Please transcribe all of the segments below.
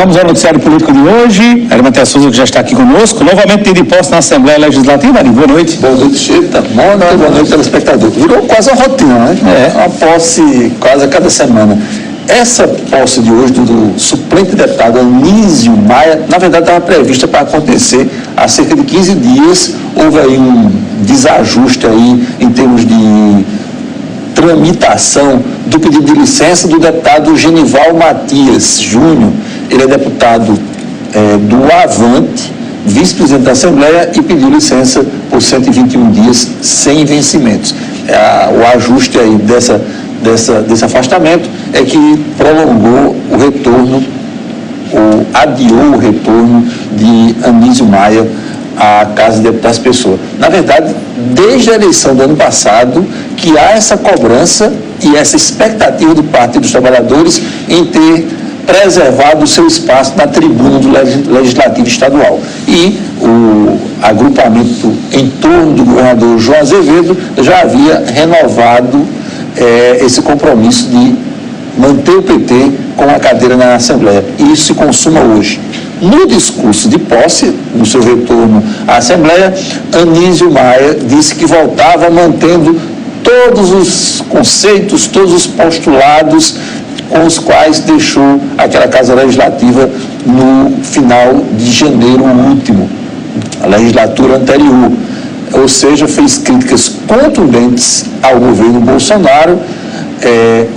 Vamos ao noticiário político de hoje. Arimatea Souza, que já está aqui conosco, novamente tem de posse na Assembleia Legislativa. Ari, boa noite. Boa noite, Chita. Boa noite, telespectador. Virou quase uma rotina, né? Uma posse quase a cada semana. Essa posse de hoje do suplente deputado Anísio Maia, na verdade estava prevista para acontecer há cerca de 15 dias. Houve aí um desajuste aí em termos de tramitação do pedido de licença do deputado Genival Matias Júnior. Ele é deputado do Avante, vice-presidente da Assembleia, e pediu licença por 121 dias sem vencimentos. O ajuste aí desse afastamento é que prolongou o retorno, ou adiou o retorno de Anísio Maia à Casa de Deputados Pessoa. Na verdade, desde a eleição do ano passado, que há essa cobrança e essa expectativa de parte dos trabalhadores em ter preservado o seu espaço na tribuna do Legislativo Estadual. E o agrupamento em torno do governador João Azevedo já havia renovado esse compromisso de manter o PT com a cadeira na Assembleia. E isso se consuma hoje. No discurso de posse, no seu retorno à Assembleia, Anísio Maia disse que voltava mantendo todos os conceitos, todos os postulados com os quais deixou aquela Casa Legislativa no final de janeiro último, a legislatura anterior. Ou seja, fez críticas contundentes ao governo Bolsonaro,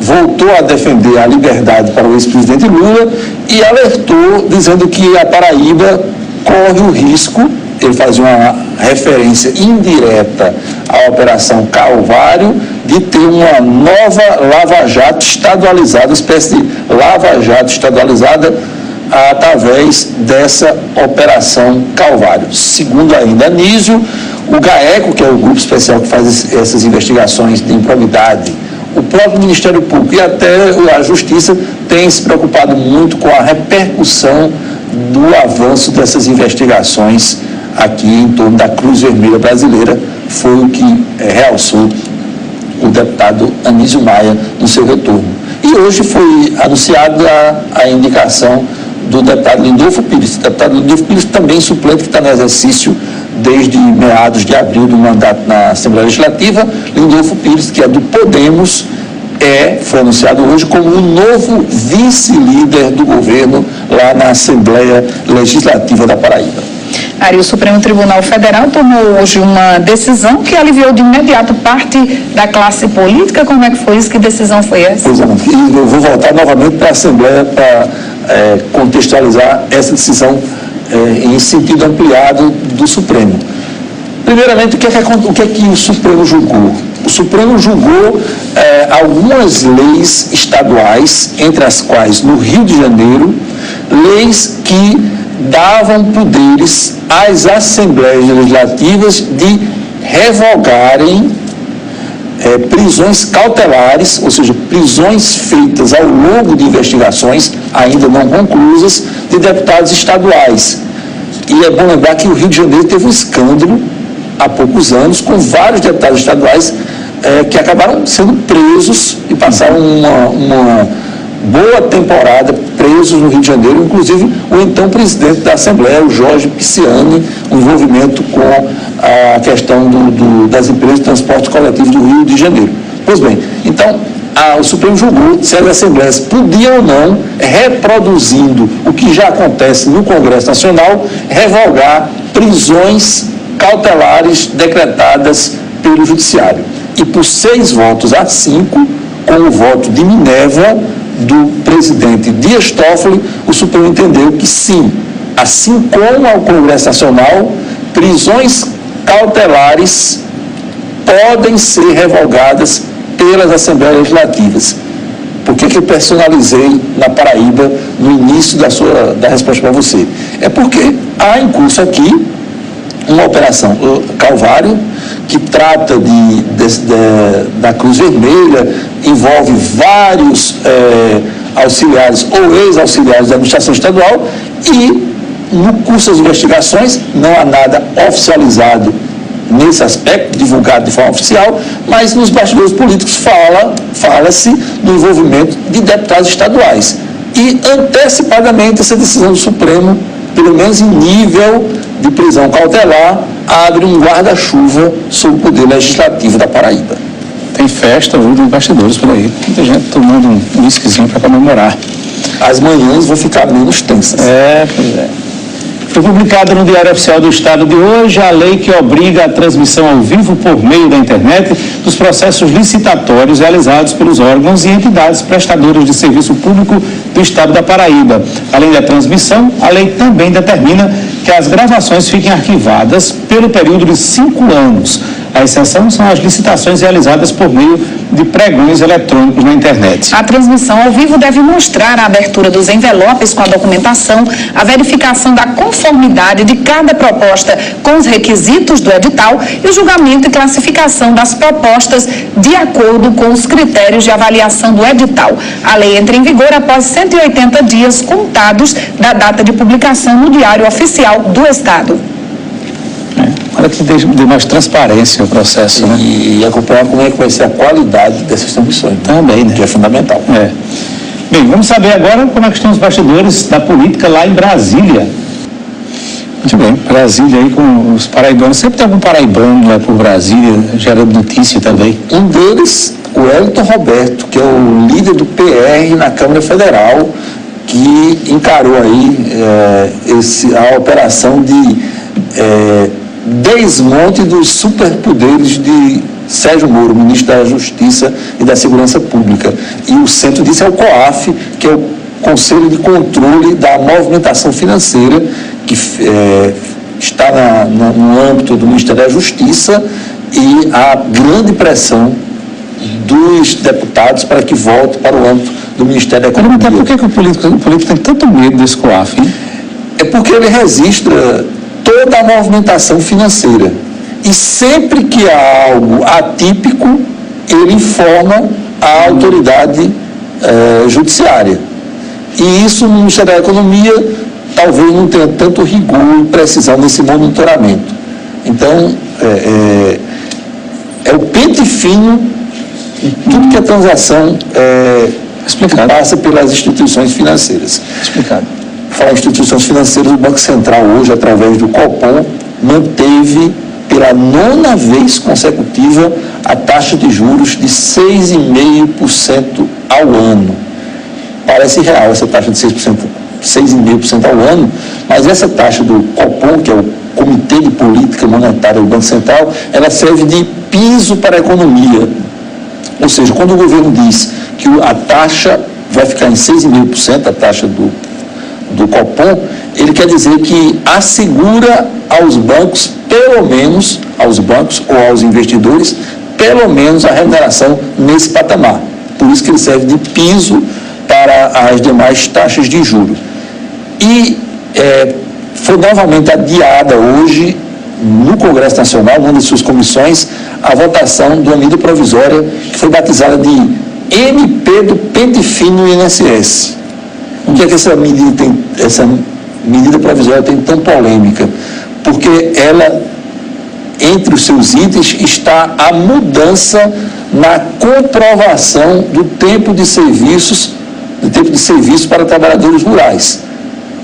voltou a defender a liberdade para o ex-presidente Lula e alertou, dizendo que a Paraíba corre o risco, ele fazia uma referência indireta à Operação Calvário, de ter uma nova lava-jato estadualizada, uma espécie de lava-jato estadualizada através dessa Operação Calvário. Segundo ainda Anísio, o GAECO, que é o grupo especial que faz essas investigações de improbidade, o próprio Ministério Público e até a Justiça têm se preocupado muito com a repercussão do avanço dessas investigações aqui em torno da Cruz Vermelha Brasileira. Foi o que realçou o deputado Anísio Maia no seu retorno. E hoje foi anunciada a indicação do deputado Lindolfo Pires. O deputado Lindolfo Pires também suplente, que está no exercício desde meados de abril do mandato na Assembleia Legislativa. Lindolfo Pires, que é do Podemos, foi anunciado hoje como o novo vice-líder do governo lá na Assembleia Legislativa da Paraíba. Ari, o Supremo Tribunal Federal tomou hoje uma decisão que aliviou de imediato parte da classe política. Como é que foi isso? Que decisão foi essa? Pois é, e eu vou voltar novamente para a Assembleia para contextualizar essa decisão em sentido ampliado do Supremo. Primeiramente, o que é que o Supremo julgou? O Supremo julgou algumas leis estaduais, entre as quais, no Rio de Janeiro, leis que davam poderes às Assembleias Legislativas de revogarem prisões cautelares, ou seja, prisões feitas ao longo de investigações ainda não conclusas de deputados estaduais. E é bom lembrar que o Rio de Janeiro teve um escândalo há poucos anos com vários deputados estaduais que acabaram sendo presos e passaram uma boa temporada presos no Rio de Janeiro, inclusive o então presidente da Assembleia, o Jorge Pisciani, o envolvimento com a questão das empresas de transporte coletivo do Rio de Janeiro. Pois bem, então o Supremo julgou se as Assembleias podiam ou não, reproduzindo o que já acontece no Congresso Nacional, revogar prisões cautelares decretadas pelo Judiciário. E por 6 votos a 5, com o voto de Minerva, do presidente Dias Toffoli, o Supremo entendeu que sim, assim como ao Congresso Nacional, prisões cautelares podem ser revogadas pelas Assembleias Legislativas. Por que eu personalizei na Paraíba no início da resposta para você? É porque há em curso aqui uma operação Calvário, que trata da Cruz Vermelha, envolve vários auxiliares ou ex-auxiliares da administração estadual e, no curso das investigações, não há nada oficializado nesse aspecto, divulgado de forma oficial, mas nos bastidores políticos fala-se do envolvimento de deputados estaduais. e antecipadamente essa decisão do Supremo, pelo menos em nível de prisão cautelar, abre um guarda-chuva sobre o poder legislativo da Paraíba. Tem festa hoje nos bastidores por aí. Muita gente tomando um whiskyzinho para comemorar. As manhãs vão ficar menos tensas. Pois é. Foi publicada no Diário Oficial do Estado de hoje a lei que obriga a transmissão ao vivo por meio da internet dos processos licitatórios realizados pelos órgãos e entidades prestadoras de serviço público do Estado da Paraíba. Além da transmissão, a lei também determina que as gravações fiquem arquivadas pelo período de 5 anos. A exceção são as licitações realizadas por meio de pregões eletrônicos na internet. A transmissão ao vivo deve mostrar a abertura dos envelopes com a documentação, a verificação da conformidade de cada proposta com os requisitos do edital e o julgamento e classificação das propostas de acordo com os critérios de avaliação do edital. A lei entra em vigor após 180 dias contados da data de publicação no Diário Oficial do Estado. Para que dê mais transparência ao processo, né? E acompanhar como é que vai ser a qualidade dessas transmissões. Também, né? Que é fundamental. Bem, vamos saber agora como é que estão os bastidores da política lá em Brasília. Muito bem, Brasília aí com os paraibanos. Sempre tem algum paraibano lá por Brasília, gerando notícia também. Um deles, o Wellington Roberto, que é o líder do PR na Câmara Federal, que encarou aí a operação de desmonte dos superpoderes de Sérgio Moro, ministro da Justiça e da Segurança Pública. E o centro disso é o COAF, que é o Conselho de Controle da Movimentação Financeira, que está no âmbito do Ministério da Justiça, e a grande pressão dos deputados para que volte para o âmbito do Ministério da Economia. Mas por que o político tem tanto medo desse COAF, hein? É porque ele registra toda a movimentação financeira. E sempre que há algo atípico, ele informa a autoridade judiciária. E isso no Ministério da Economia talvez não tenha tanto rigor e precisão nesse monitoramento. Então, é o pente fino de tudo que a transação que passa pelas instituições financeiras. Explicado. Falar em instituições financeiras, o Banco Central hoje, através do Copom, manteve pela 9ª vez consecutiva a taxa de juros de 6,5% ao ano. Parece real essa taxa de 6,5% ao ano, mas essa taxa do Copom, que é o Comitê de Política Monetária do Banco Central, ela serve de piso para a economia. Ou seja, quando o governo diz que a taxa vai ficar em 6,5%, a taxa do Copom, ele quer dizer que assegura aos bancos, pelo menos, aos bancos ou aos investidores, pelo menos a remuneração nesse patamar. Por isso que ele serve de piso para as demais taxas de juros. E foi novamente adiada hoje, no Congresso Nacional, numa de suas comissões, a votação de uma medida provisória que foi batizada de MP do Pente Fino INSS. O que é que essa medida provisória tem tão polêmica? Porque ela, entre os seus itens, está a mudança na comprovação do tempo de serviço para trabalhadores rurais.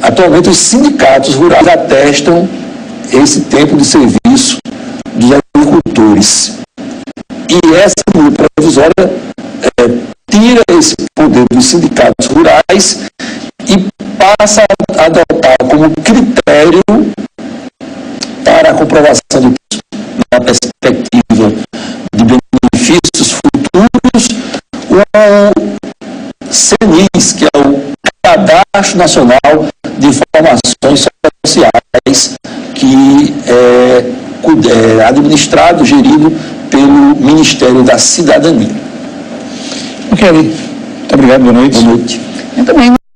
Atualmente, os sindicatos rurais atestam esse tempo de serviço dos agricultores. E essa medida provisória tira esse poder dos sindicatos rurais e passa a adotar como critério para a comprovação do na perspectiva de benefícios futuros o CNIS, que é o Cadastro Nacional de Informações Sociais, que é administrado, gerido pelo Ministério da Cidadania. Ok, muito obrigado, boa noite. Boa noite. Muito bem.